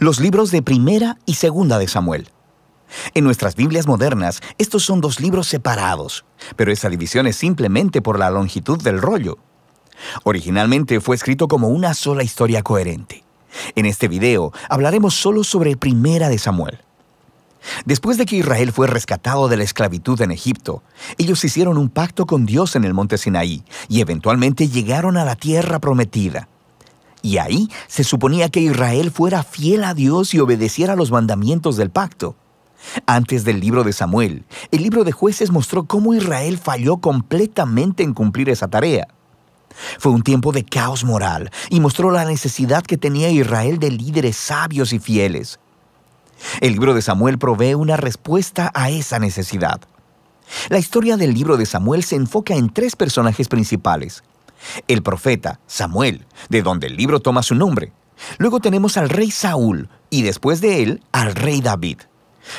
Los libros de Primera y Segunda de Samuel. En nuestras Biblias modernas, estos son dos libros separados, pero esa división es simplemente por la longitud del rollo. Originalmente fue escrito como una sola historia coherente. En este video hablaremos solo sobre Primera de Samuel. Después de que Israel fue rescatado de la esclavitud en Egipto, ellos hicieron un pacto con Dios en el monte Sinaí y eventualmente llegaron a la tierra prometida. Y ahí se suponía que Israel fuera fiel a Dios y obedeciera los mandamientos del pacto. Antes del libro de Samuel, el libro de Jueces mostró cómo Israel falló completamente en cumplir esa tarea. Fue un tiempo de caos moral y mostró la necesidad que tenía Israel de líderes sabios y fieles. El libro de Samuel provee una respuesta a esa necesidad. La historia del libro de Samuel se enfoca en tres personajes principales. El profeta, Samuel, de donde el libro toma su nombre. Luego tenemos al rey Saúl y después de él, al rey David.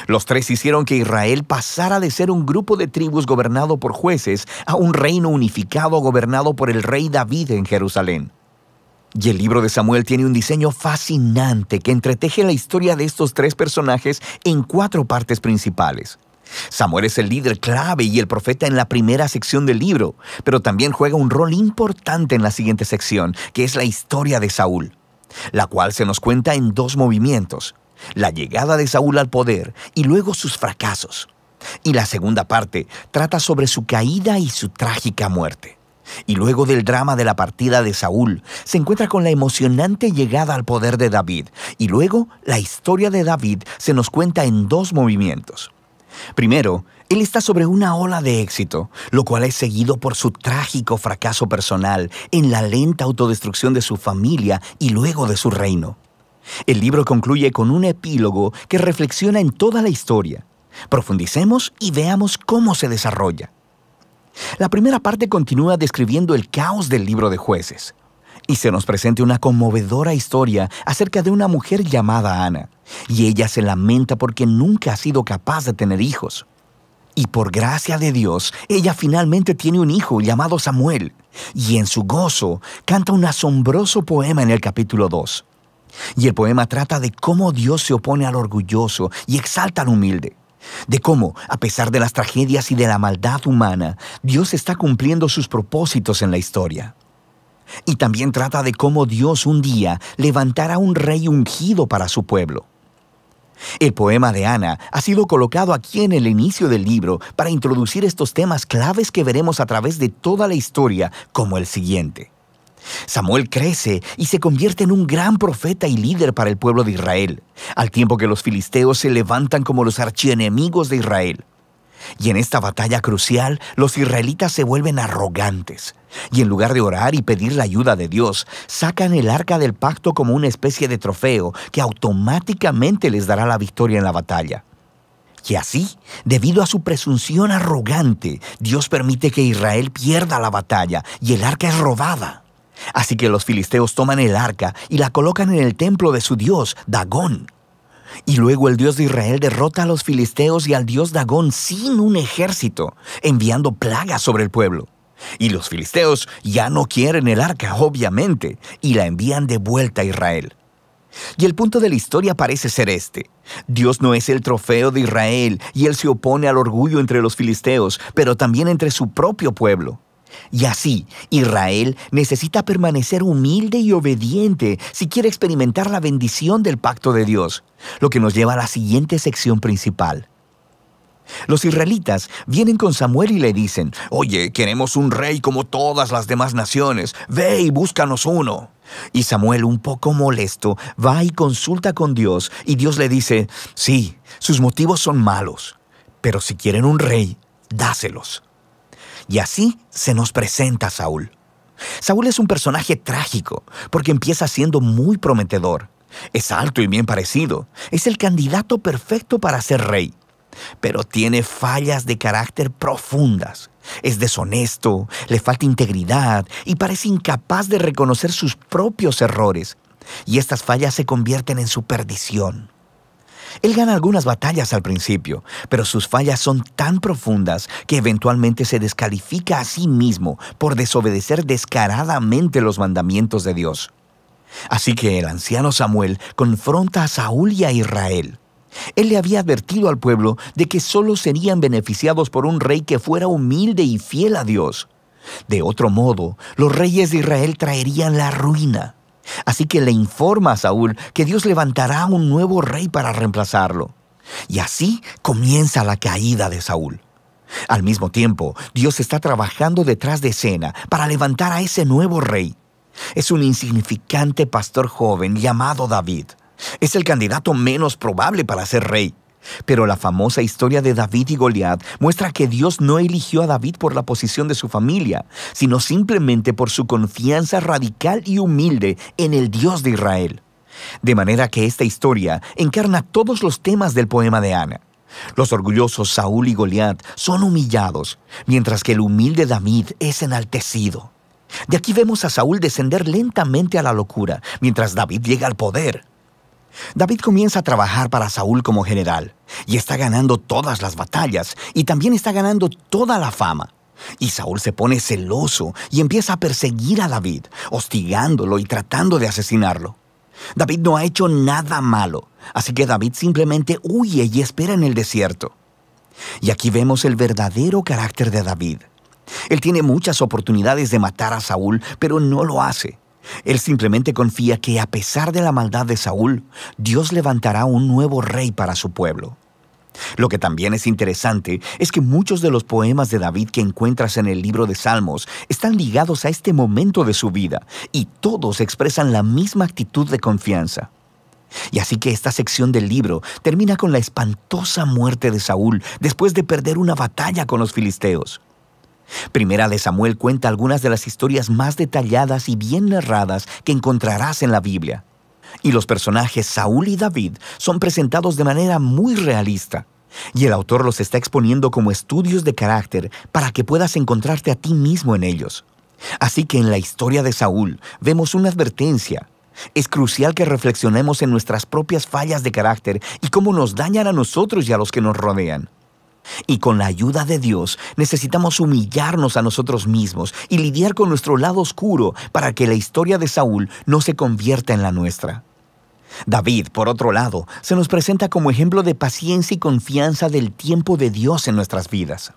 Los tres hicieron que Israel pasara de ser un grupo de tribus gobernado por jueces a un reino unificado gobernado por el rey David en Jerusalén. Y el libro de Samuel tiene un diseño fascinante que entreteje la historia de estos tres personajes en 4 partes principales. Samuel es el líder clave y el profeta en la primera sección del libro, pero también juega un rol importante en la siguiente sección, que es la historia de Saúl, la cual se nos cuenta en 2 movimientos: la llegada de Saúl al poder y luego sus fracasos. Y la segunda parte trata sobre su caída y su trágica muerte. Y luego del drama de la partida de Saúl, se encuentra con la emocionante llegada al poder de David. Y luego, la historia de David se nos cuenta en 2 movimientos. Primero, él está sobre una ola de éxito, lo cual es seguido por su trágico fracaso personal en la lenta autodestrucción de su familia y luego de su reino. El libro concluye con un epílogo que reflexiona en toda la historia. Profundicemos y veamos cómo se desarrolla. La primera parte continúa describiendo el caos del libro de Jueces, y se nos presenta una conmovedora historia acerca de una mujer llamada Ana, y ella se lamenta porque nunca ha sido capaz de tener hijos. Y por gracia de Dios, ella finalmente tiene un hijo llamado Samuel, y en su gozo canta un asombroso poema en el capítulo 2. Y el poema trata de cómo Dios se opone al orgulloso y exalta al humilde. De cómo, a pesar de las tragedias y de la maldad humana, Dios está cumpliendo sus propósitos en la historia. Y también trata de cómo Dios un día levantará un rey ungido para su pueblo. El poema de Ana ha sido colocado aquí en el inicio del libro para introducir estos temas claves que veremos a través de toda la historia, como el siguiente. Samuel crece y se convierte en un gran profeta y líder para el pueblo de Israel, al tiempo que los filisteos se levantan como los archienemigos de Israel. Y en esta batalla crucial, los israelitas se vuelven arrogantes, y en lugar de orar y pedir la ayuda de Dios, sacan el arca del pacto como una especie de trofeo que automáticamente les dará la victoria en la batalla. Y así, debido a su presunción arrogante, Dios permite que Israel pierda la batalla y el arca es robada. Así que los filisteos toman el arca y la colocan en el templo de su dios, Dagón. Y luego el Dios de Israel derrota a los filisteos y al dios Dagón sin un ejército, enviando plagas sobre el pueblo. Y los filisteos ya no quieren el arca, obviamente, y la envían de vuelta a Israel. Y el punto de la historia parece ser este: Dios no es el trofeo de Israel y Él se opone al orgullo entre los filisteos, pero también entre su propio pueblo. Y así, Israel necesita permanecer humilde y obediente si quiere experimentar la bendición del pacto de Dios, lo que nos lleva a la siguiente sección principal. Los israelitas vienen con Samuel y le dicen: «Oye, queremos un rey como todas las demás naciones. Ve y búscanos uno». Y Samuel, un poco molesto, va y consulta con Dios, y Dios le dice: «Sí, sus motivos son malos, pero si quieren un rey, dáselos». Y así se nos presenta Saúl. Saúl es un personaje trágico porque empieza siendo muy prometedor. Es alto y bien parecido. Es el candidato perfecto para ser rey. Pero tiene fallas de carácter profundas. Es deshonesto, le falta integridad y parece incapaz de reconocer sus propios errores. Y estas fallas se convierten en su perdición. Él gana algunas batallas al principio, pero sus fallas son tan profundas que eventualmente se descalifica a sí mismo por desobedecer descaradamente los mandamientos de Dios. Así que el anciano Samuel confronta a Saúl y a Israel. Él le había advertido al pueblo de que solo serían beneficiados por un rey que fuera humilde y fiel a Dios. De otro modo, los reyes de Israel traerían la ruina. Así que le informa a Saúl que Dios levantará un nuevo rey para reemplazarlo. Y así comienza la caída de Saúl. Al mismo tiempo, Dios está trabajando detrás de escena para levantar a ese nuevo rey. Es un insignificante pastor joven llamado David. Es el candidato menos probable para ser rey. Pero la famosa historia de David y Goliat muestra que Dios no eligió a David por la posición de su familia, sino simplemente por su confianza radical y humilde en el Dios de Israel. De manera que esta historia encarna todos los temas del poema de Ana. Los orgullosos Saúl y Goliat son humillados, mientras que el humilde David es enaltecido. De aquí vemos a Saúl descender lentamente a la locura, mientras David llega al poder. David comienza a trabajar para Saúl como general, y está ganando todas las batallas, y también está ganando toda la fama. Y Saúl se pone celoso y empieza a perseguir a David, hostigándolo y tratando de asesinarlo. David no ha hecho nada malo, así que David simplemente huye y espera en el desierto. Y aquí vemos el verdadero carácter de David. Él tiene muchas oportunidades de matar a Saúl, pero no lo hace. Él simplemente confía que a pesar de la maldad de Saúl, Dios levantará un nuevo rey para su pueblo. Lo que también es interesante es que muchos de los poemas de David que encuentras en el libro de Salmos están ligados a este momento de su vida, y todos expresan la misma actitud de confianza. Y así que esta sección del libro termina con la espantosa muerte de Saúl después de perder una batalla con los filisteos. Primera de Samuel cuenta algunas de las historias más detalladas y bien narradas que encontrarás en la Biblia. Y los personajes Saúl y David son presentados de manera muy realista. Y el autor los está exponiendo como estudios de carácter para que puedas encontrarte a ti mismo en ellos. Así que en la historia de Saúl vemos una advertencia. Es crucial que reflexionemos en nuestras propias fallas de carácter y cómo nos dañan a nosotros y a los que nos rodean. Y con la ayuda de Dios necesitamos humillarnos a nosotros mismos y lidiar con nuestro lado oscuro para que la historia de Saúl no se convierta en la nuestra. David, por otro lado, se nos presenta como ejemplo de paciencia y confianza del tiempo de Dios en nuestras vidas.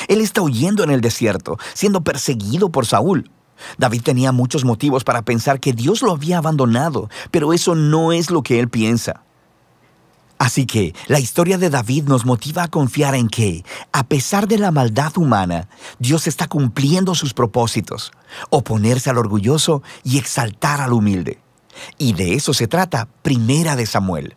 Él está huyendo en el desierto, siendo perseguido por Saúl. David tenía muchos motivos para pensar que Dios lo había abandonado, pero eso no es lo que él piensa. Así que la historia de David nos motiva a confiar en que, a pesar de la maldad humana, Dios está cumpliendo sus propósitos, oponerse al orgulloso y exaltar al humilde. Y de eso se trata Primera de Samuel.